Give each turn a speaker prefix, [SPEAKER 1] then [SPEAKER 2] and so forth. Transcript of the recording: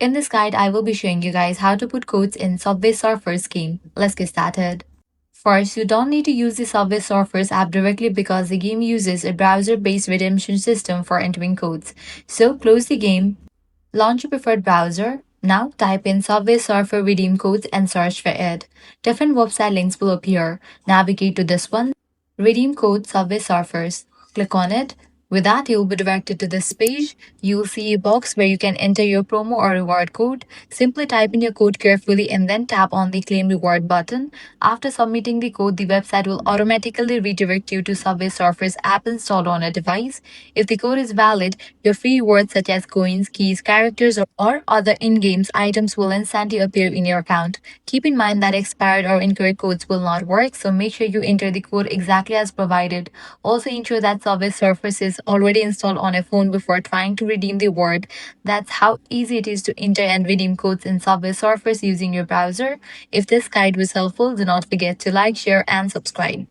[SPEAKER 1] In this guide, I will be showing you guys how to put codes in Subway Surfers game. Let's get started. First, you don't need to use the Subway Surfers app directly because the game uses a browser-based redemption system for entering codes. So close the game, launch your preferred browser. Now type in Subway Surfer redeem codes and search for it. Different website links will appear. Navigate to this one, redeem code Subway Surfers. Click on it. With that, you'll be directed to this page. You'll see a box where you can enter your promo or reward code. Simply type in your code carefully and then tap on the Claim Reward button. After submitting the code, the website will automatically redirect you to Subway Surfers app installed on a device. If the code is valid, your free rewards such as coins, keys, characters, or other in-game items will instantly appear in your account. Keep in mind that expired or incorrect codes will not work, so make sure you enter the code exactly as provided. Also ensure that Subway Surface is already installed on a phone before trying to redeem the reward. That's how easy it is to enter and redeem codes in Subway Surface using your browser. If this guide was helpful, do not forget to like, share, and subscribe.